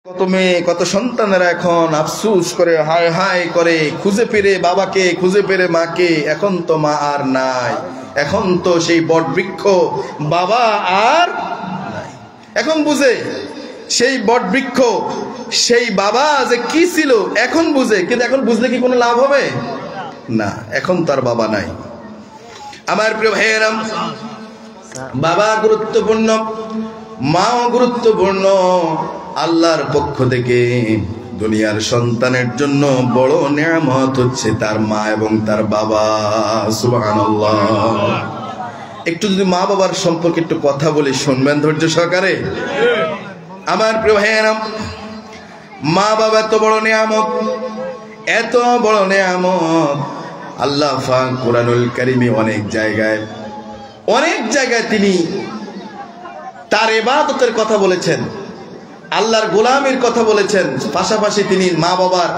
কত মেয়ে কত সন্তানেরা এখন আফসোস করে হায় হায় করে খুঁজে পেরে বাবাকে খুঁজে পেরে মাকে, এখন তো মা আর নাই, এখন তো সেই বট বৃক্ষ বাবা আর নাই। এখন বুঝে সেই বট বৃক্ষ সেই বাবা যে কি ছিল এখন বুঝে, কিন্তু এখন বুঝলে কি কোনো লাভ হবে না, এখন তার বাবা নাই। আমার প্রিয় ভাইয়েরা, বাবা গুরুত্বপূর্ণ, মাও গুরুত্বপূর্ণ। আল্লাহর পক্ষ থেকে দুনিয়ার সন্তানের জন্য বড় নিয়ামত হচ্ছে তার মা এবং তার বাবা। সুবহানাল্লাহ। একটু যদি মা বাবার সম্পর্কে একটু কথা বলি, শুনবেন ধৈর্য সহকারে? আমার প্রিয় ভাইয়েরা, মা বাবা এত বড় নিয়ামত, এত বড় নিয়ামত। আল্লাহ পাক কুরআনুল কারীমে অনেক জায়গায় তিনি তার ইবাদতের কথা বলেছেন, আল্লাহর গোলামির কথা বলেছেন, পাশাপাশি তিনি মা বাবার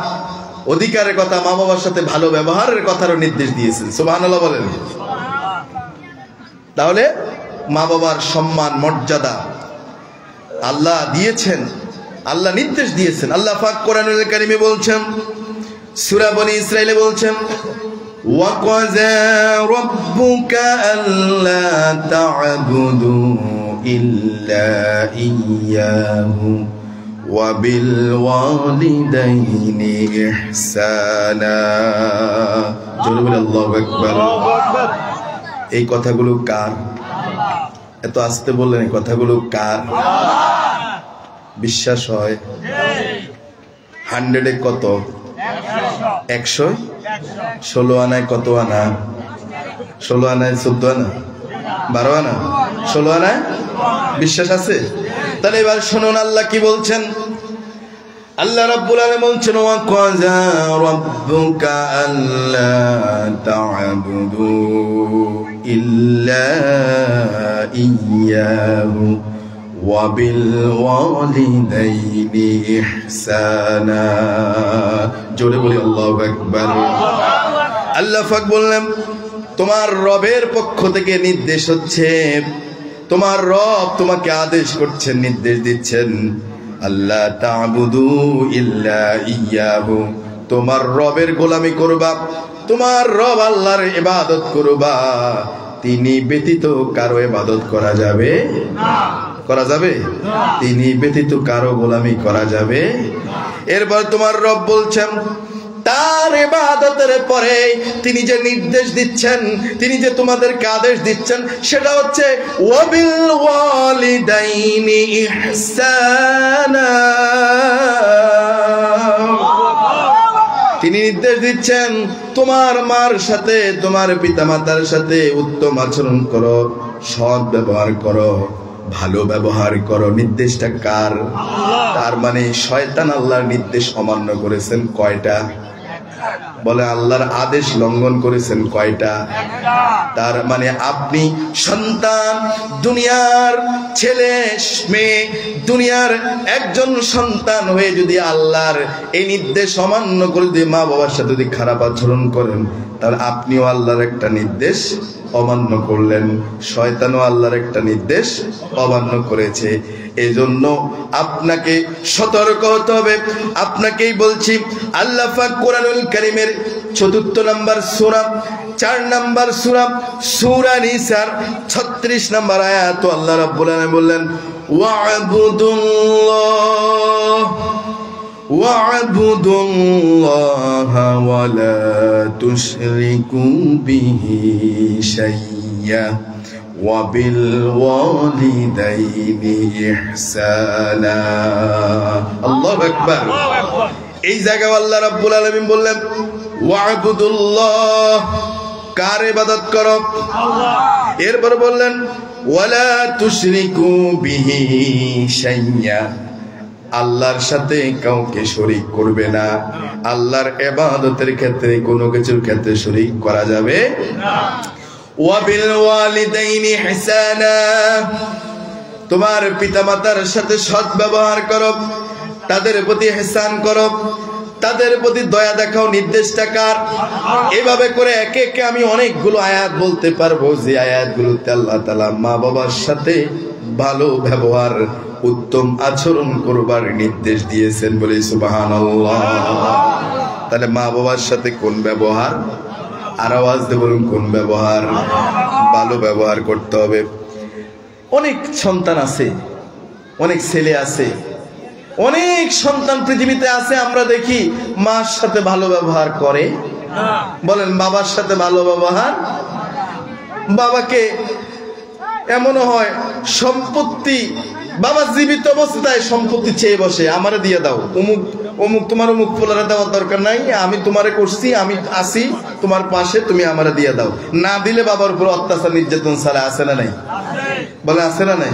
অধিকারের কথা, মা বাবার সাথে ভালো ব্যবহারের কথারও নির্দেশ দিয়েছেন। সুবহানাল্লাহ বলেন। তাহলে মা বাবার সম্মান মর্যাদা আল্লাহ দিয়েছেন, আল্লাহ নির্দেশ দিয়েছেন। আল্লাহ পাক কোরআনুল কারীমে বলছেন, সূরা বনী ইসরাঈলে বলছেন, وَقَضَى رَبُّكَ أَلَّا تَعْبُدُوا إِلَّا إِيَّاهُ وَبِالْوَالِدَيْنِ إِحْسَانًا। জোরে বলে আল্লাহু আকবার। এই কথাগুলো কার? এত আস্তে বললেন, এই কথাগুলো কার? বিশ্বাস হয়? 100-এ কত? 100? 16 আনায় কত আনা? 16 আনায় 14 আনা, 12 আনা, 16 আনায় বিশ্বাস আছে? তাহলে এবার শুনুন আল্লাহ কি বলছেন। আল্লাহ রাব্বুল আলামিন বলছেন, ওয়া কাযা রাব্বুকা আল্লা তা'বুদু ইল্লা ইয়্যাহু ওয়া বিল ওয়ালিদাইনি ইহসানা। জোরে বলি আল্লাহু আকবার। আল্লাহ পাক বললেন, তোমার রবের পক্ষ থেকে নির্দেশ হচ্ছে, তোমার রব তোমাকে আদেশ করছেন, নির্দেশ দিচ্ছেন, আল্লাহ তা'বুদু ইল্লা ইয়্যাহু, তোমার রবের গোলামি করবা, তোমার রব আল্লাহর ইবাদত করবা, তিনি ব্যতীত কারো ইবাদত করা যাবে না। করা যাবে না। তিনি ব্যতীত কারো গোলামি করা যাবে না। এরপর তোমার রব বলছেন, তার ইবাদতের পরে তিনি যে নির্দেশ দিচ্ছেন, তিনি যে তোমাদেরকে আদেশ দিচ্ছেন, সেটা হচ্ছে ওয়াবিল ওয়ালিদাইনি ইহসানা। তিনি নির্দেশ দিচ্ছেন, তোমার মার সাথে, তোমার পিতামাতার সাথে উত্তম আচরণ করো, সৎ ব্যবহার করো, ভালো ব্যবহার করো। নির্দেশটা কার? তার মানে শয়তান আল্লাহর নির্দেশ অমান্য করেছেন কয়টা? বলে আল্লাহর আদেশ লঙ্ঘন করেছেন কয়টা? তার মানে আপনি সন্তান, দুনিয়ার ছেলে মেয়ে, দুনিয়ার একজন সন্তান হয়ে যদি আল্লাহর এই নির্দেশ অমান্য করে যদি মা বাবার সাথে যদি খারাপ আচরণ করেন, তাহলে আপনিও আল্লাহর একটা নির্দেশ অমান্য করলেন, শয়তানও আল্লাহর একটা নির্দেশ অমান্য করেছে। এজন্য আপনাকে সতর্ক হতে হবে। আপনাকেই বলছি, আল্লাহ পাক কোরআনুল কারীমের ৪র্থ নম্বর সূরা, ৪ নম্বর সূরা, সূরা নিসার ৩৬ নম্বর আয়াত আল্লাহ রাব্বুল আলামিন বললেন, ওয়া'বুদুল্লাহা ওয়া লা তুশরিকু বিহি শাইয়্যা ওয়া বিল ওয়ালিদাইনি ইহসানা। আল্লাহু আকবার। এই জায়গায় আল্লাহ রাব্বুল আলামিন বললেন, ওয়া'বুদুল্লাহ, কার ইবাদত করো? আল্লাহ। এরপর বললেন, ওয়া লা তুশরিকু বিহি শাইয়্যা, আল্লাহর সাথে কাউকে শরীক করবে না। আল্লাহর ইবাদতের ক্ষেত্রে কোনো কিছুর ক্ষেত্রে শরীক করা যাবে না। ওয়া বিল ওয়ালিদাইনি ইহসানা, তোমার পিতামাতার সাথে সৎ ব্যবহার করো, তাদের প্রতি ইহসান করো, তাদের প্রতি দয়া দেখাও। নির্দেশটা কার? এভাবে করে একে একে আমি অনেকগুলো আয়াত বলতে পারবো, যে আয়াতগুলোতে আল্লাহ তাআলা মা বাবার সাথে ভালো ব্যবহার উত্তম আচরণ করবার নির্দেশ দিয়েছেন বলে সুবহানাল্লাহ। তাহলে মা বাবার সাথে কোন ব্যবহার? আর আওয়াজ দিয়ে বলুন কোন ব্যবহার? ভালো ব্যবহার করতে হবে। অনেক সন্তান আছে, অনেক ছেলে আছে, অনেক সন্তান পৃথিবীতে আছে, আমরা দেখি মার সাথে ভালো ব্যবহার করে, বলেন বাবার সাথে ভালো ব্যবহার। বাবাকে এমনও হয় সম্পত্তি, বাবা জীবিত অবস্থায় সম্পত্তি চেয়ে বসে, আমারে দিয়ে দাও, অমুক অমুক তোমার অমুক পোলারে দেওয়ার দরকার নাই, আমি তোমারে করছি, আমি আসি তোমার পাশে, তুমি আমারে দিয়ে দাও। না দিলে বাবার উপর অত্যাচার নির্যাতন ছাড়া আছে না নাই? বলে আছে না নাই?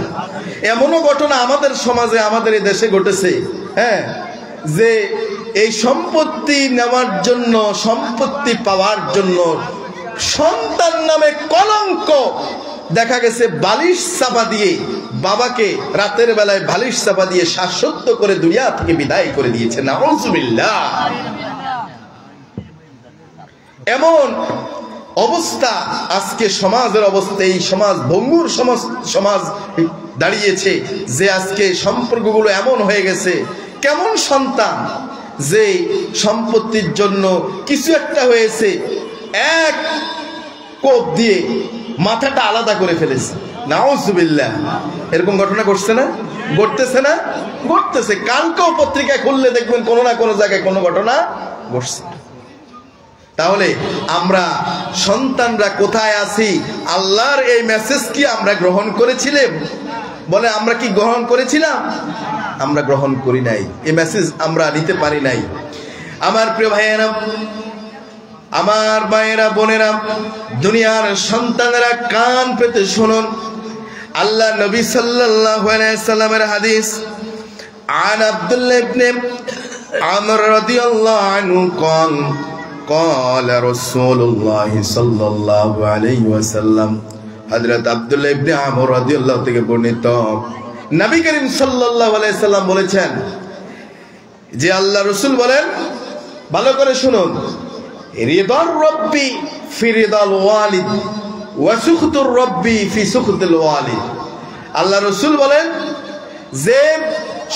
এমনও ঘটনা আমাদের সমাজে, আমাদের এই দেশে ঘটেছে, হ্যাঁ, যে এই সম্পত্তি নেওয়ার জন্য, সম্পত্তি পাওয়ার জন্য সন্তান নামে কলঙ্ক, দেখা গেছে বালিশ চাপা দিয়ে বাবাকে রাতের বেলায় বালিশ চাপা দিয়ে শ্বাসরুদ্ধ করে দুনিয়া থেকে বিদায় করে দিয়েছে। নাউজুবিল্লাহ। এমন অবস্থা আজকে সমাজের অবস্থা, এই সমাজ ভঙ্গুর সমাজ দাঁড়িয়েছে যে আজকে সম্পর্কগুলো এমন হয়ে গেছে। কেমন সন্তান যে সম্পত্তির জন্য কিছু একটা হয়েছে, এক কোপ দিয়ে মাথাটা আলাদা করে ফেলেছে। নাউজুবিল্লাহ। এরকম ঘটনা ঘটছে না? ঘটতেছে না? ঘটতেছে। কালকেও পত্রিকায় খুললে দেখবেন কোনো না কোনো জায়গায় কোনো ঘটনা ঘটছে। তাহলে আমরা সন্তানরা কোথায় আছি? আল্লাহর এই মেসেজ কি আমরা গ্রহণ করেছিলাম? বলে আমরা কি গ্রহণ করেছিলাম? আমরা গ্রহণ করি নাই, এই মেসেজ আমরা নিতে পারি নাই। আমার প্রিয় ভাইয়েরা, আমার মায়েরা, বোনেরা, দুনিয়ার সন্তানেরা কান পেতে শুনুন। আল্লাহ নবী সাল্লাল্লাহু আলাইহি সাল্লামের হাদিস, আন আব্দুল্লাহ ইবনে আমর রাদিয়াল্লাহু আনহু قال قال رسول الله صلى الله عليه وسلم। হযরত আব্দুল্লাহ ইবনে আমর রাদিয়াল্লাহু থেকে বর্ণিত, নবী করিম সাল্লাল্লাহু আলাইহি সাল্লাম বলেছেন যে আল্লাহ রাসূল বলেন, ভালো করে শুনুন, রিদার রব্বি ফি রিদাল ওয়ালিদ ওয়া সুখতুর রব্বি ফি সুখতিল ওয়ালিদ। আল্লাহ রাসূল বলেন যে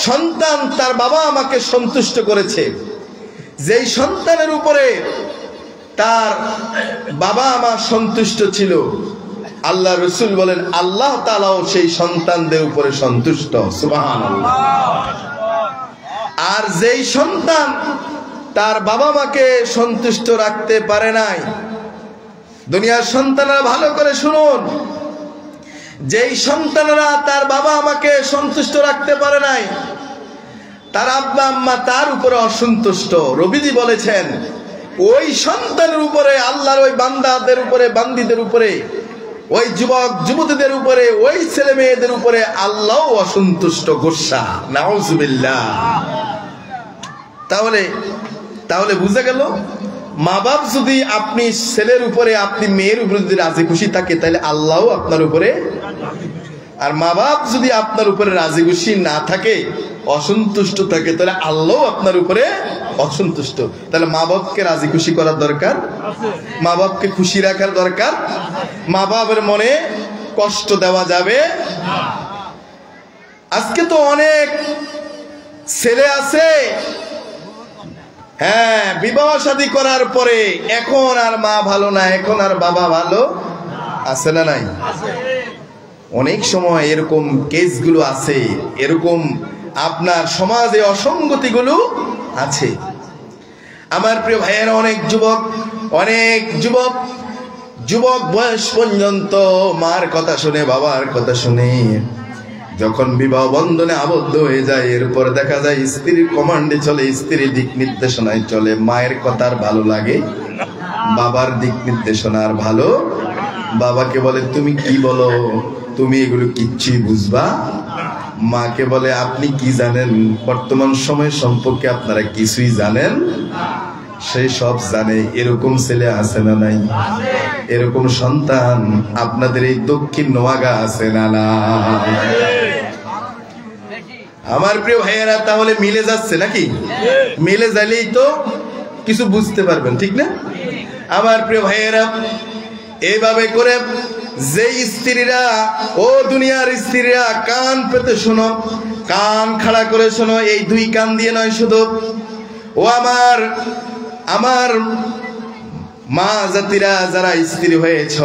সন্তান তার বাবা আমাকে সন্তুষ্ট করেছে, যেই সন্তানের উপরে তার বাবা মা সন্তুষ্ট ছিল, আল্লাহ রাসূল বলেন আল্লাহ তাআলাও সেই সন্তানদের উপরে সন্তুষ্ট। সুবহানাল্লাহ। আর যেই সন্তান তার বাবা মাকে সন্তুষ্ট রাখতে পারে নাই, দুনিয়ার সন্তানরা ভালো করে শুনুন, যেই সন্তানরা তার বাবা মাকে সন্তুষ্ট রাখতে পারে নাই, তার আব্বা আম্মা তার উপরে অসন্তুষ্ট, রবিজি বলেছেন ওই সন্তানের উপরে, আল্লাহর ওই বান্দাদের উপরে, বান্দীদের উপরে, ওই যুবক যুবতীদের উপরে, ওই ছেলে মেয়েদের উপরে আল্লাহ অসন্তুষ্ট, গোসা। নাউজুবিল্লাহ। তাহলে বুঝা গেল, মা বাপ যদি আপনি ছেলের উপরে, আপনি মেয়ের উপরে যদি রাজি খুশি থাকে, তাহলে আল্লাহও আপনার উপরে। আর মা বাপ যদি আপনার উপরে রাজি খুশি না থাকে, অসন্তুষ্ট থাকে, তাহলে আল্লাহ আপনার উপরে অসন্তুষ্ট। তাহলে মা বাপকে রাজি খুশি করার দরকার, মা বাপকে খুশি রাখার দরকার। মা বাপের মনে কষ্ট দেওয়া যাবে। আজকে তো অনেক ছেলে আছে, হ্যাঁ, বিবাহ শাদী করার পরে এখন আর মা ভালো না, এখন আর বাবা ভালো আছে না নাই? অনেক সময় এরকম কেসগুলো আছে, এরকম আপনার সমাজে অসঙ্গতিগুলো আছে। আমার প্রিয় ভাইয়েরা, অনেক যুবক বয়স পর্যন্ত মার কথা শুনে, বাবার কথা শুনে যখন বিবাহ বন্ধনে আবদ্ধ হয়ে যায়, এরপর দেখা যায় স্ত্রীর কমান্ডে চলে, স্ত্রীর দিক নির্দেশনায় চলে। মায়ের কথা আর ভালো লাগে, বাবার দিক নির্দেশনা আর ভালো। বাবাকে বলে তুমি কি বলো, তুমি এগুলো কিচ্ছুই বুঝবা। মাকে বলে আপনি কি জানেন, বর্তমান সময় সম্পর্কে আপনারা কিছুই জানেন, সেই সব জানে। এরকম ছেলে আছে না নাই? এরকম সন্তান আপনাদের এই দক্ষিণ নোয়াগা আছে না না? আমার প্রিয় ভাইয়েরা, তাহলে মিলে যাচ্ছে নাকি? মিলে যাইলেই তো কিছু বুঝতে পারবেন, ঠিক না? আমার প্রিয় ভাইয়েরা, এইভাবে করে যেই স্ত্রীরা, ও দুনিয়ার স্ত্রীরা কান পেতে শোনো, কান খাড়া করে শোনো, এই দুই কান দিয়ে নয় শুধু, ও আমার মা জাতিরা যারা স্ত্রী হয়েছ,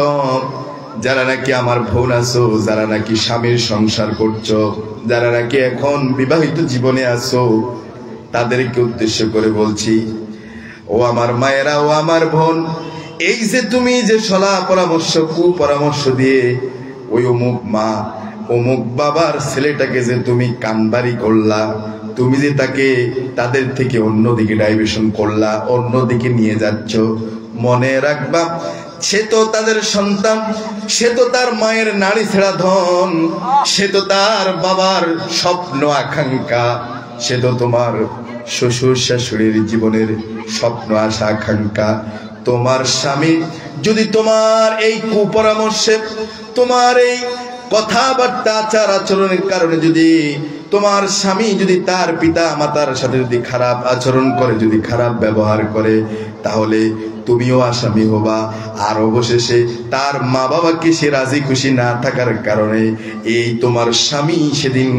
যারা নাকি আমার বোন আছো, যারা নাকি স্বামীর সংসার করছো, যারা নাকি এখন বিবাহিত জীবনে আছো, তাদেরকে উদ্দেশ্য করে বলছি, ও আমার মায়েরা, ও আমার বোন, এই যে তুমি যে সলা পরামর্শ কুপরামর্শ দিয়ে ওই অমুক মা অমুক বাবার ছেলেটাকে যে তুমি কানবাড়ি করলা, তুমি যে তাকে তাদের থেকে অন্যদিকে ডাইভার্সন করলা, অন্যদিকে নিয়ে যাচ্ছ, মনে রাখবা সে তো তাদের সন্তান, সে তো তার মায়ের নাড়ি ছেঁড়া ধন, সে তো তার বাবার স্বপ্ন আকাঙ্ক্ষা, সে তো তোমার শ্বশুর শাশুড়ির জীবনের স্বপ্ন আশা আকাঙ্ক্ষা। তোমার স্বামী যদি তোমার এই কুপরামর্শে, তোমার এই কথাবার্তা আচার আচরণের কারণে যদি তোমার স্বামী যদি তার পিতা মাতার সাথে যদি খারাপ আচরণ করে, যদি খারাপ ব্যবহার করে, তাহলে তুমিও আসামি হবা। আর অবশেষে তার মা বাবাকে সে রাজি খুশি না থাকার কারণে এই তোমার স্বামী সেদিন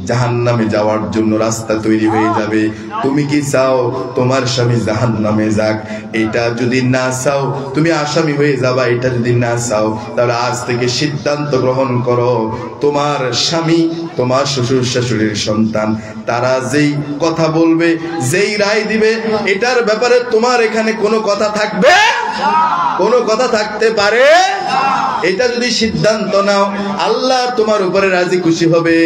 জাহান্নামে যাওয়ার জন্য রাস্তা তৈরি হয়ে যাবে। তুমি কি চাও তোমার স্বামী জাহান্নামে যাক? এটা যদি না চাও তুমি আসামি হয়ে যাবা। এটা যদি না চাও তাহলে আজ থেকে সিদ্ধান্ত গ্রহণ করো, তোমার স্বামী, তোমার শ্বশুর শাশুড়ির সন্তান, তারা যেই কথা বলবে, যেই রায় দিবে, এটার ব্যাপারে তোমার এখানে কোনো কথা থাকবে, কোনো কথা থাকতে পারে? এটা যদি সিদ্ধান্ত নাও, আল্লাহ তোমার উপরে রাজি খুশি হবে,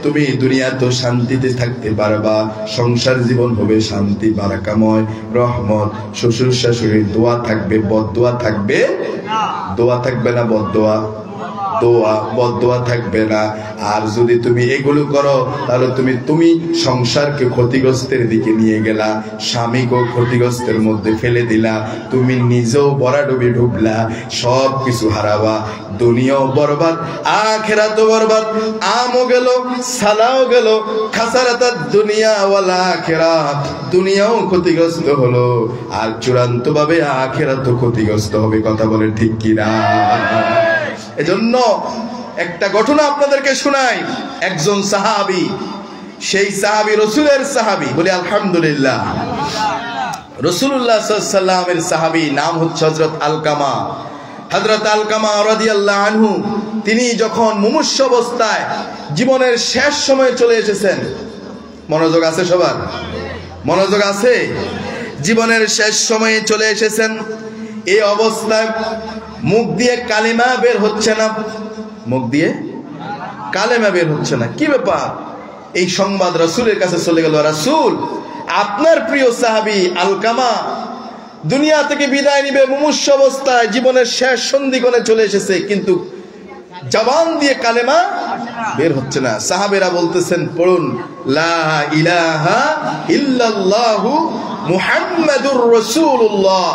তুমি দুনিয়া তো শান্তিতে থাকতে পারবা, সংসার জীবন হবে শান্তি বারাকাময়, রহমত, শ্বশুর শাশুড়ির দোয়া থাকবে, বদদোয়া থাকবে, দোয়া থাকবে না বদদোয়া, দোয়া বদদোয়া থাকবে না। আর যদি তুমি এগুলো করো তাহলে তুমি সংসারকে ক্ষতিগ্রস্তের দিকে নিয়ে গেলা, স্বামীকেও ক্ষতিগ্রস্তের মধ্যে ফেলে দিলা, তুমি নিজেও বরাডুবি ডুবলা, সব কিছু হারাবা, দুনিয়াও বরবাদ, আখিরাতও বরবাদ, আমও গেল, সালাও গেল, খাসারাতাদ দুনিয়া ওয়াল আখিরাত, দুনিয়াও ক্ষতিগ্রস্ত হলো, আর চূড়ান্ত ভাবে আখিরাতও ক্ষতিগ্রস্ত হবে। কথা বলে ঠিক কিনা? এজন্য একটা ঘটনা আপনাদেরকে শোনাই। একজন সাহাবী, সেই সাহাবী রাসূলের সাহাবী, বলি আলহামদুলিল্লাহ, রাসূলুল্লাহ সাল্লাল্লাহু আলাইহি ওয়াসাল্লামের সাহাবী, নাম হচ্ছে হযরত আলকামা। হযরত আলকামা রাদিয়াল্লাহু আনহু, তিনি যখন মুমূর্ষু অবস্থায় জীবনের শেষ সময়ে চলে এসেছেন, মনোযোগ আছে সবার? মনোযোগ আছে? জীবনের শেষ সময়ে চলে এসেছেন, এই অবস্থায় মুখ দিয়ে কালিমা বের হচ্ছে না, মুখ দিয়ে কালেমা বের হচ্ছে না। কি ব্যাপার? এই সংবাদ রাসূলের কাছে চলে গেল, রাসূল, আপনার প্রিয় সাহাবী আলকামা দুনিয়া থেকে বিদায় নিবে, মুমূর্ষু অবস্থায় জীবনের শেষ সন্ধিক্ষণে চলে এসেছে, কিন্তু জবান দিয়ে কালেমা বের হচ্ছে না। সাহাবেরা বলতেছেন, পড়ুন লা ইলাহা ইল্লাল্লাহু মুহাম্মাদুর রাসূলুল্লাহ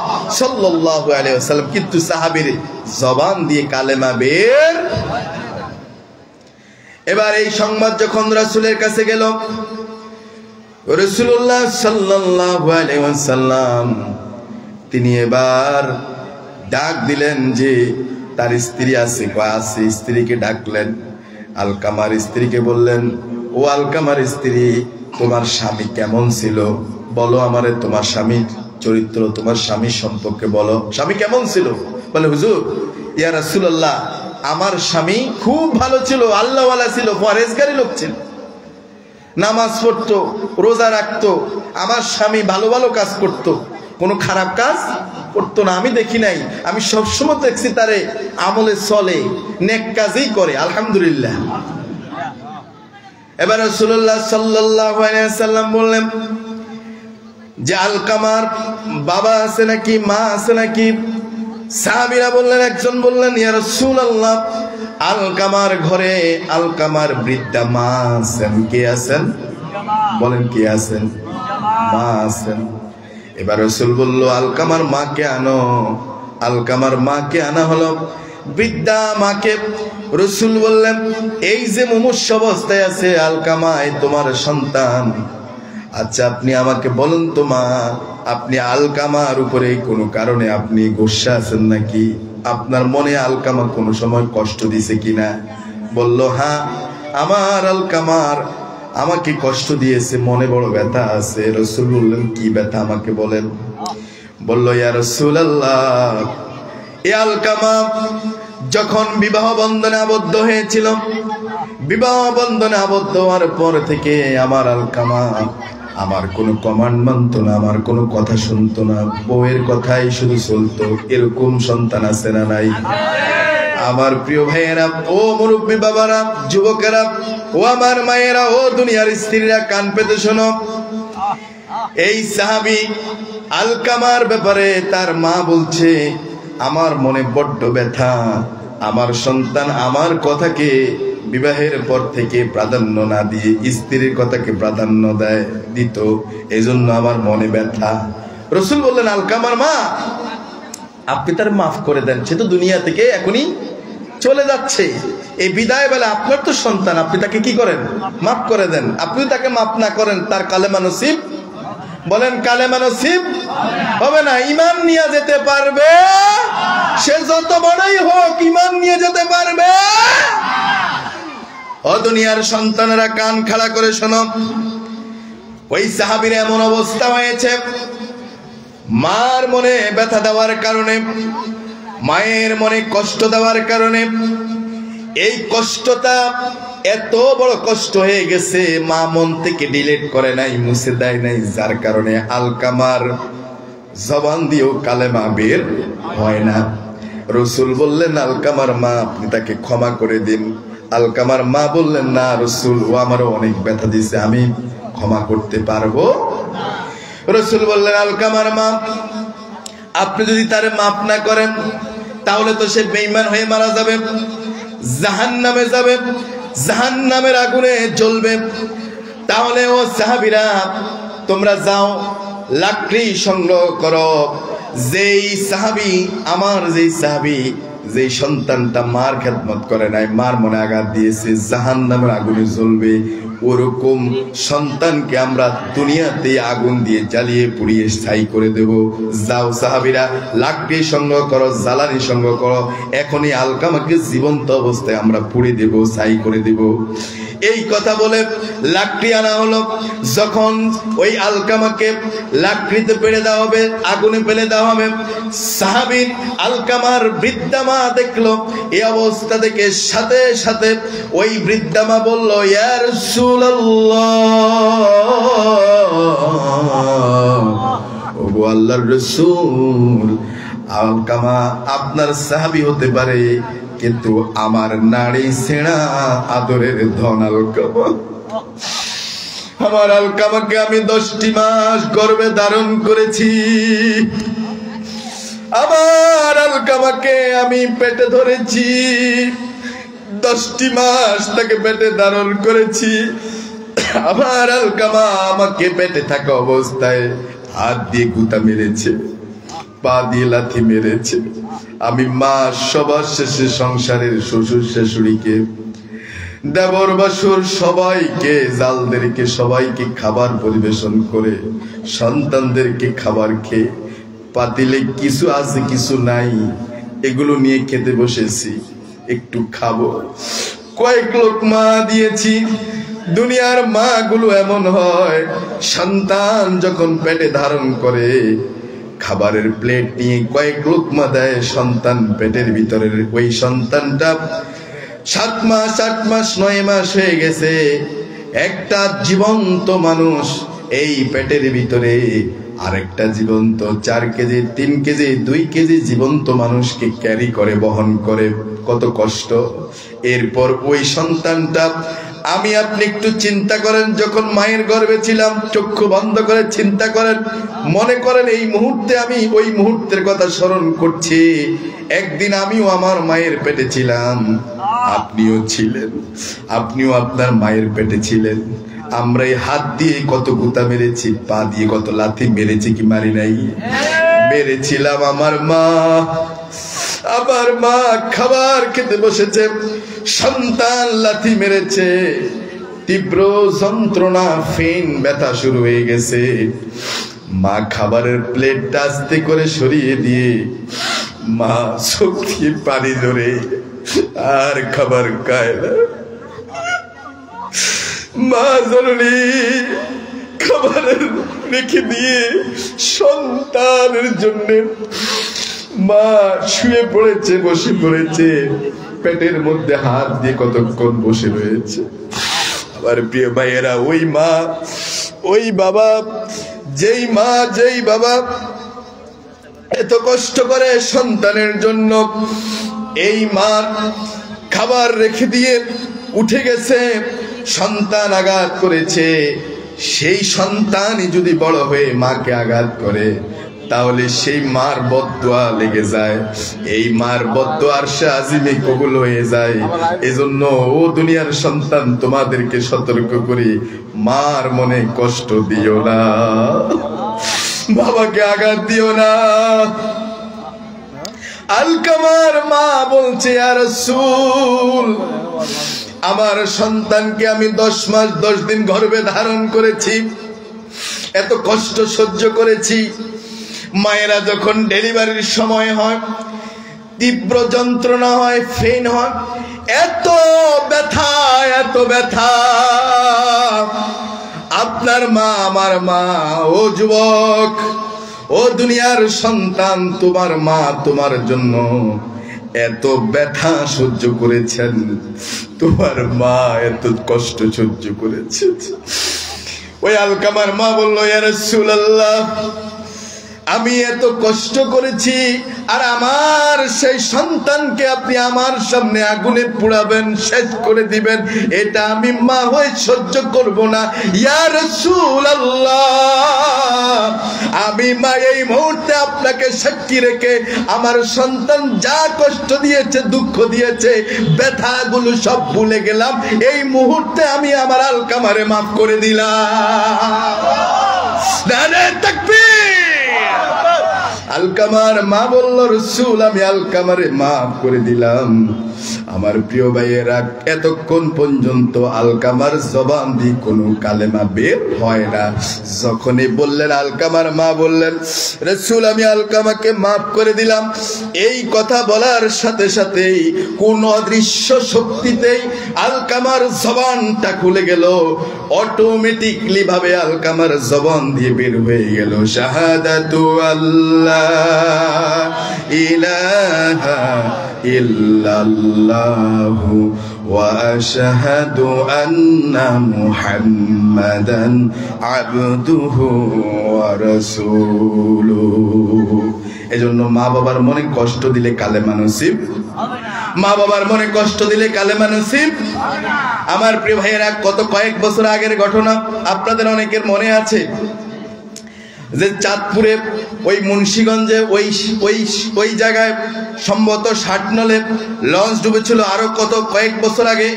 সাল্লাল্লাহু আলাইহি ওয়াসাল্লাম, কিন্তু সাহাবীর জবান দিয়ে কালেমা বের। এবার এই সংবাদ যখন রাসূলের কাছে গেল, রাসূলুল্লাহ সাল্লাল্লাহু আলাইহি ওয়াসাল্লাম তিনি এবার ডাক দিলেন যে তার স্ত্রী আছে, আছে, স্ত্রীকে ডাকলেন। আলকামার স্ত্রীকে বললেন, ও আলকামার স্ত্রী, তোমার স্বামী কেমন ছিল বলো আমারে, তোমার স্বামীর চরিত্র, তোমার স্বামীর সম্পর্কে বলো, স্বামী কেমন ছিল? বলে, হুজুর, ইয়া রাসূলুল্লাহ, আমার স্বামী খুব ভালো ছিল, আল্লাহওয়ালা ছিল, পরহেজগারী লোক ছিল, নামাজ পড়তো, রোজা রাখতো, আমার স্বামী ভালো ভালো কাজ করতো, কোনো খারাপ কাজ করতো না। আমি দেখি নাই, আমি সবসময় দেখছি তারে আমলে চলে, নেক কাজই করে, আলহামদুলিল্লাহ। এবার রাসূলুল্লাহ সাল্লাল্লাহু আলাইহি ওয়াসাল্লাম বললেন যে আলকামার বাবা আছে নাকি, মা আছে নাকি? সাহাবীরা বললেন, একজন বললেন, ইয়া রাসূলুল্লাহ, আলকামার ঘরে আলকামার বৃদ্ধা মা আছেন। কে আছেন? বলেন, কে আছেন? মা আছেন। এবার রাসূল বলল, আলকামার মাকে আনো। আলকামার মাকে আনা হলো, বৃদ্ধা মাকে। রাসূল বললেন, এই যে মুমূর্ষু অবস্থায় আছে আলকামা, এই তোমার সন্তান। আচ্ছা, আপনি আমাকে বলুন তো মা, আপনি আলকামার উপরে কোনো কারণে আপনি গোসা আছেন নাকি? আপনার মনে আলকামা কোনো সময় কষ্ট দিছে কিনা? বলল হ্যাঁ, আমার আলকামার আমাকে কষ্ট দিয়েছে, মনে বড় ব্যথা আছে। রাসূল বললেন কি ব্যথা আমাকে বলেন। বলল ইয়া রাসূলুল্লাহ, এ আলকামা যখন বিবাহ বন্ধনে আবদ্ধ হয়েছিল, বিবাহ বন্ধনে আবদ্ধ হওয়ার পর থেকে আমার আলকামা আমার কোনো কমান্ড মানতো না, আমার কোনো কথা শুনতো না, বউয়ের কথাই শুধু চলতো। এরকম সন্তান আছে না নাই? আমার প্রিয় ভাইয়েরা, ও মুরব্বী বাবারা, যুবকেরা, ও আমার মায়েরা, ও দুনিয়ার স্ত্রীরা, কান পেতে শোনো। এই সাহাবী আলকামার ব্যাপারে তার মা বলছে, আমার মনে বড্ড ব্যথা, আমার সন্তান আমার কথাকে বিবাহের পর থেকে প্রাধান্য না দিয়ে স্ত্রীর কথাকে প্রাধান্য দিত, এজন্য আমার মনে ব্যথা। রাসূল বললেন, আলকামার মা, আপনি তার মাফ করে দেন, সে তো দুনিয়া থেকে এখনই চলে যাচ্ছে। এই বিদায় বেলা আপনার তো সন্তান, আপনি তাকে কি করেন? মাফ করে দেন। আপনি তাকে মাফ না করেন, তার কালেমা নসিব, বলেন কালেমা নসিব হবে না। ঈমান নিয়ে যেতে পারবে, সে যত বড়ই হোক ঈমান নিয়ে যেতে পারবে। ও দুনিয়ার সন্তানেরা, কান খাড়া করে শোনো। ওই সাহাবীর এমন অবস্থা হয়েছে, মার মনে ব্যথা দেওয়ার কারণে, মায়ের মনে কষ্ট দেওয়ার কারণে, এই কষ্টটা এত বড় কষ্ট হয়ে গেছে, মা মন থেকে ডিলিট করে নাই, মুছে দেয় নাই, যার কারণে আলকামার জবান দিয়েও কালেমা বের হয় না। রাসূল বললেন, আলকামার মা, আপনি তাকে ক্ষমা করে দিন। আলকামার মা বললেন, না রাসূল, ও আমারও অনেক ব্যথা দিয়েছে, আমি ক্ষমা করতে পারবো। রাসূল বললেন, আলকামার মা, আপনি যদি তারে মাফ না করেন তাহলে তো সে বেঈমান হয়ে মারা যাবে, জাহান্নামে যাবে, জাহান্নামের আগুনে জ্বলবে। তাহলে ও সাহাবীরা, তোমরা যাও, লাকড়ি সংগ্রহ করো। যেই সাহাবী, আমার যেই সাহাবী, যেই সন্তানটা মার খেদমত করে নাই, মার মনে আঘাত দিয়েছে, জাহান্নামের আগুনে জ্বলবে, ওরকম সন্তানকে আমরা দুনিয়াতে আগুন দিয়ে জ্বালিয়ে পুড়িয়ে ছাই করে দেব। যাও সাহাবীরা, লাকড়ি সংগ্রহ করো, জ্বালানি সংগ্রহ করো, এখনই আলকামাকে জীবন্ত অবস্থায় আমরা পুড়ে দেব, ছাই করে দেব। এই কথা বলে লাকড়ি আনা হলো। যখন ওই আলকামাকে লাকড়িতে পেড়ে দেওয়া হবে, আগুনে ফেলে দেওয়া হবে, সাহাবীর আলকামার বৃদ্ধা মা দেখলো এই অবস্থা দেখে সাথে সাথে ওই বৃদ্ধা মা বলল, ইয়া রাসূলুল্লাহ, ওগো আল্লাহর রাসূল, আলকামা আপনার সাহাবী হতে পারে, কিন্তু আমার নাড়ি ছেঁড়া আদরের ধন আলকামা। আমার আলকামাকে আমি 10টি মাস গর্ভে ধারণ করেছি, আমার আলকামাকে আমি পেটে ধরেছি, 10টি মাস তাকে পেটে ধারণ করেছি। আমার আলকামা আমাকে পেটে থাকা অবস্থায় হাত দিয়ে গুতা মেরেছে, পা দিয়ে লাথি মেরেছে। আমি মা সবার শেষে সংসারের শ্বশুর শাশুড়িকে, দেবর বাসুর সবাইকে, জালদেরকে সবাইকে খাবার পরিবেশন করে সন্তানদেরকে খাবার খেয়ে পাতিলে কিছু আছে কিছু নাই এগুলো নিয়ে খেতে বসেছি, একটু খাবো, কয়েক লোকমা দিয়েছি। দুনিয়ার মা গুলো এমন হয়, সন্তান যখন পেটে ধারণ করে খাবারের প্লেট নিয়ে কয়েক লোকমা দেয়, সন্তান পেটের ভিতরের ওই সন্তানটা 7 মাস 8 মাস 9 মাস হয়ে গেছে, একটা জীবন্ত মানুষ এই পেটের ভিতরে আরেকটা জীবন্ত 4 কেজি 3 কেজি 2 কেজি জীবন্ত মানুষকে ক্যারি করে, বহন করে, কত কষ্ট। এরপর ওই সন্তানটা, আমি আপনি একটু চিন্তা করেন, যখন মায়ের গর্ভে ছিলাম, চক্ষু বন্ধ করে চিন্তা করেন, মনে করেন এই মুহূর্তে আমি ওই মুহূর্তের কথা স্মরণ করছি। একদিন আমিও আমার মায়ের পেটে ছিলাম, আপনিও ছিলেন, আপনিও আপনার মায়ের পেটে ছিলেন। আমরা এই হাত দিয়ে কত গুতা মেরেছি, পা দিয়ে কত লাথি মেরেছি, কি মারি নাই? মেরেছিলাম। আমার মা খাবার খেতে বসেছে, সন্তান লাথি মেরেছে, তীব্র যন্ত্রণা, ফেন ব্যথা শুরু হয়ে গেছে। মা খাবারের প্লেটটা আস্তে করে সরিয়ে দিয়ে মা চোখ দিয়ে পানি ধরে আর খাবার খায় না। মা জননী খাবার রেখে দিয়ে সন্তানের জন্য মা শুয়ে পড়েছে, বসে পড়েছে, পেটের মধ্যে হাত দিয়ে কতক্ষণ বসে রয়েছে। আমার প্রিয় ভাইয়েরা, ওই মা, ওই বাবা, যেই মা যেই বাবা এত কষ্ট করে সন্তানের জন্য, এই মা খাবার রেখে দিয়ে উঠে গেছে, সন্তান আঘাত করেছে, সেই সন্তানই যদি বড় হয়ে মাকে আঘাত করে তাহলে সেই মার বদদোয়া লেগে যায়, এই মার বদদোয়া আরশে আজিমে কবুল হয়ে যায়। এজন্য ও দুনিয়ার সন্তান, তোমাদেরকে সতর্ক করি, মার মনে কষ্ট দিও না, বাবাকে আঘাত দিও না। আলকামার মা বলছে, ইয়া রাসূল, আমার সন্তানকে আমি 10 মাস 10 দিন গর্ভে ধারণ করেছি, এত কষ্ট সহ্য করেছি। মায়েরা যখন ডেলিভারির সময় হয়, তীব্র যন্ত্রণা হয়, ফেইন হয়, এত ব্যথা, এত ব্যথা। আপনার মা, আমার মা, ও যুবক, ও দুনিয়ার সন্তান, তোমার মা তোমার জন্য এত ব্যথা সহ্য করেছেন, তোমার মা এত কষ্ট সহ্য করেছে। ওই আলকামার মা বলল, ইয়া রাসূলুল্লাহ, আমি এত কষ্ট করেছি, আর আমার সেই সন্তানকে আপনি আমার সামনে আগুনে পুড়াবেন, শেষ করে দিবেন, এটা আমি মা হয়ে সহ্য করব না। ইয়া রাসূলুল্লাহ, আমি মা এই মুহূর্তে আপনাকে সাক্ষী রেখে আমার সন্তান যা কষ্ট দিয়েছে, দুঃখ দিয়েছে, ব্যথাগুলো সব ভুলে গেলাম, এই মুহূর্তে আমি আমার আলকামারে মাফ করে দিলাম। নারে তাকবীর। আলকামার মা বলল, রাসূল, আমি আলকামারে মাফ করে দিলাম। আমার প্রিয় ভাইয়েরা, এতক্ষণ পর্যন্ত আলকামার জবান দিয়ে কোনো কালেমা বের হয় না। যখনই বললেন, আলকামার মা বললেন, রাসূল, আমি আলকামাকে মাফ করে দিলাম, এই কথা বলার সাথে সাথেই কোন অদৃশ্য শক্তিতেই আলকামার জবানটা খুলে গেল, অটোমেটিকলি ভাবে আলকামার জবান দিয়ে বের হয়ে গেল, শাহাদাতু আল্লাহ ইলাহা ইল্লাল্লাহু ওয়া আশহাদু আন্না মুহাম্মাদান আবদুহু ওয়া রাসূলুহু। এজন্য মা বাবার মনে কষ্ট দিলে কালেমা নসিব হবে না, মা বাবার মনে কষ্ট দিলে কালেমা নসিব হবে না। আমার প্রিয় ভাইয়েরা, কয়েক বছর আগের ঘটনা আপনাদের অনেকের মনে আছে যে চাঁদপুরে ওই মুন্সিগঞ্জে ওই জায়গায় সম্ভবত 60 নলে লঞ্চ ডুবেছিল, আরো কয়েক বছর আগে।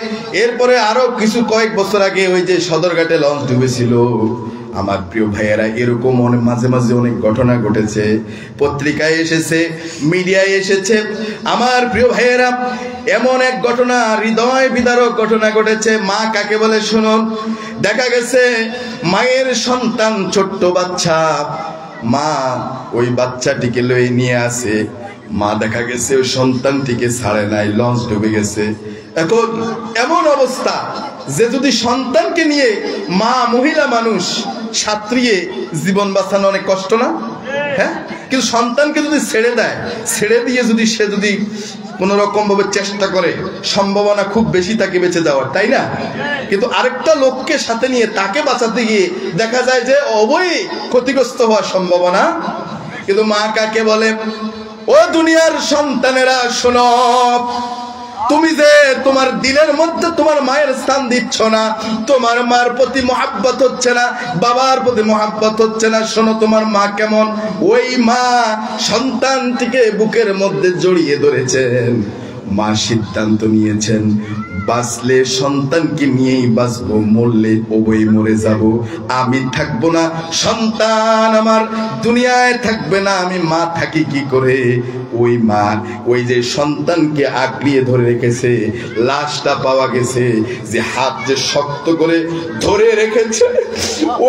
এরপরে আরো কয়েক বছর আগে ওই যে সদরঘাটে লঞ্চ ডুবেছিল। আমার প্রিয় ভাইয়েরা, এরকম মাঝে মাঝে অনেক ঘটনা ঘটেছে, পত্রিকায় এসেছে, মিডিয়ায় এসেছে। আমার প্রিয় ভাইয়েরা, এমন এক ঘটনা, হৃদয় বিদারক ঘটনা ঘটেছে। মা কাকে বলে শুনুন। দেখা গেছে মায়ের সন্তান, ছোট্ট বাচ্চা, মা ওই বাচ্চাটিকে লয়ে নিয়ে আসে। মা দেখা গেছে ওই সন্তানটিকে ছাড়ে নাই, লঞ্চ ডুবে গেছে। এখন এমন অবস্থা যে যদি সন্তানকে নিয়ে মা, মহিলা মানুষ সাঁতরিয়ে জীবন বাঁচানো অনেক কষ্ট না? হ্যাঁ, কিন্তু সন্তানকে যদি ছেড়ে দেয়, ছেড়ে দিয়ে যদি সে যদি কোন রকম ভাবে চেষ্টা করে, সম্ভাবনা খুব বেশি তাকে বেঁচে যাওয়ার, তাই না? কিন্তু আরেকটা লোককে সাথে নিয়ে তাকে বাঁচাতে গিয়ে দেখা যায় যে অবশ্যই ক্ষতিগ্রস্ত হওয়ার সম্ভাবনা। কিন্তু মা কাকে বলে? ও দুনিয়ার সন্তানেরা শোনো, তুমি যে তোমার দিলের মধ্যে তোমার মায়ের স্থান দিচ্ছ না, তোমার মার প্রতি মহাব্বত হচ্ছে না, বাবার প্রতি মহাব্বত হচ্ছে না। শোনো, তোমার মা কেমন? ওই মা সন্তানটিকে বুকের মধ্যে জড়িয়ে ধরেছেন, মা সিদ্ধান্ত নিয়েছেন বাঁচলে সন্তানকে নিয়েই বাঁচবো, মরলে ওই মরে যাব, আমি থাকবো না, সন্তান আমার দুনিয়ায় থাকবে না, আমি মা থাকি কি করে? ওই মা ওই যে সন্তানকে আঁকড়িয়ে ধরে রেখেছে, লাশটা পাওয়া গেছে, যে হাত যে শক্ত করে ধরে রেখেছে,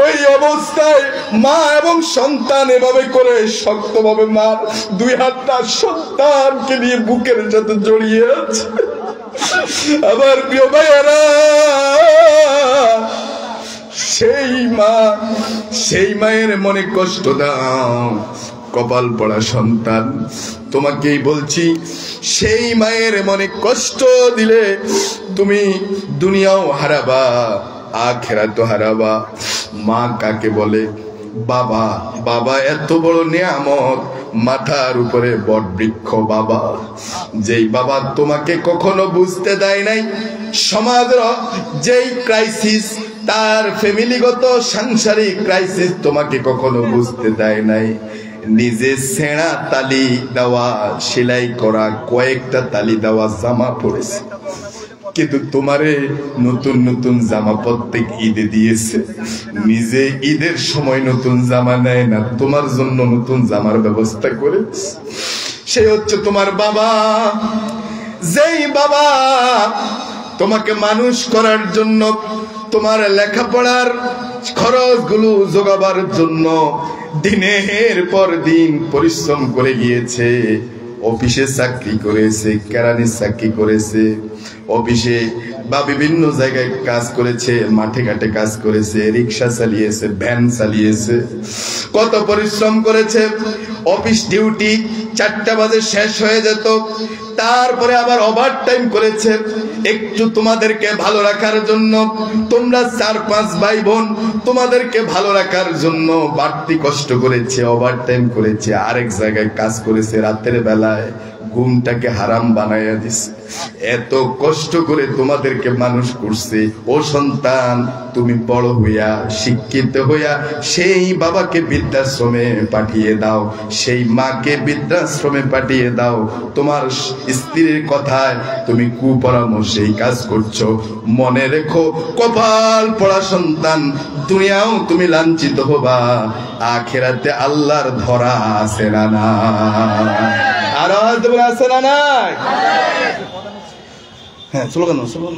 ওই অবস্থায় মা এবং সন্তান এভাবে করে শক্তভাবে মার দুই হাতটা সন্তানকে নিয়ে বুকের সাথে জড়িয়ে আছে। আমার প্রিয় ভাইয়েরা, সেই মায়ের মনে কষ্ট দাও, কপাল পড়া সন্তান। তোমাকেই বলছি, সেই মায়ের মনে কষ্ট দিলে তুমি দুনিয়াও হারাবা, আখিরাতও হারাবা। মা কাকে বলে? বাবা। বাবা এত বড় নিয়ামত, মাথার উপরে বট বৃক্ষ বাবা। যেই বাবা তোমাকে কখনো বুঝতে দেয় নাই সমাজের যেই ক্রাইসিস, তার ফ্যামিলিগত সাংসারিক ক্রাইসিস তোমাকে কখনো বুঝতে দেয় নাই। নিজে ছেঁড়া তালি দেওয়া, সেলাই করা কয়েকটা তালি দেওয়া জামা পড়েছে, কিন্তু তোমারে নতুন নতুন জামা প্রত্যেক ঈদে দিয়েছে। নিজে ঈদের সময় নতুন জামা নেয় না, তোমার জন্য নতুন জামার ব্যবস্থা করেছে। সে হচ্ছে তোমার বাবা। যেই বাবা তোমাকে মানুষ করার জন্য, তোমার লেখাপড়ার খরচগুলো জোগাবার জন্য দিনের পর দিন পরিশ্রম করে গিয়েছে, অফিসে চাকরি করেছে, কেরানির চাকরি করেছে, অফিসে বা বিভিন্ন জায়গায় কাজ করেছে, মাঠে ঘাটে কাজ করেছে, রিক্সা চালিয়েছে, ভ্যান চালিয়েছে, কত পরিশ্রম করেছে। অফিস ডিউটি 4টা বাজে শেষ হয়ে যেত, তারপরে আবার ওভার টাইম করেছে একটু তোমাদেরকে ভালো রাখার জন্য। তোমরা 4-5 ভাই বোন, তোমাদেরকে ভালো রাখার জন্য বাড়তি কষ্ট করেছে, ওভার টাইম করেছে, আরেক জায়গায় কাজ করেছে, রাতের বেলায় ঘুমটাকে হারাম বানাইয়া দিছে। এত কষ্ট করে তোমাদেরকে মানুষ করছে। ও সন্তান, তুমি বড় হইয়া শিক্ষিত হইয়া সেই বাবাকে বৃদ্ধাশ্রমে পাঠিয়ে দাও, সেই মাকে বৃদ্ধাশ্রমে পাঠিয়ে দাও। তোমার স্ত্রীর কথায় তুমি কুপরামর্শে কাজ করছো। মনে রেখো, কপাল পড়া সন্তান, দুনিয়াও তুমি লাঞ্ছিত হবা, আখিরাতে আল্লাহর ধরা আছে না না? আর আছে না নাই? হ্যাঁ, চলো কেন চলো।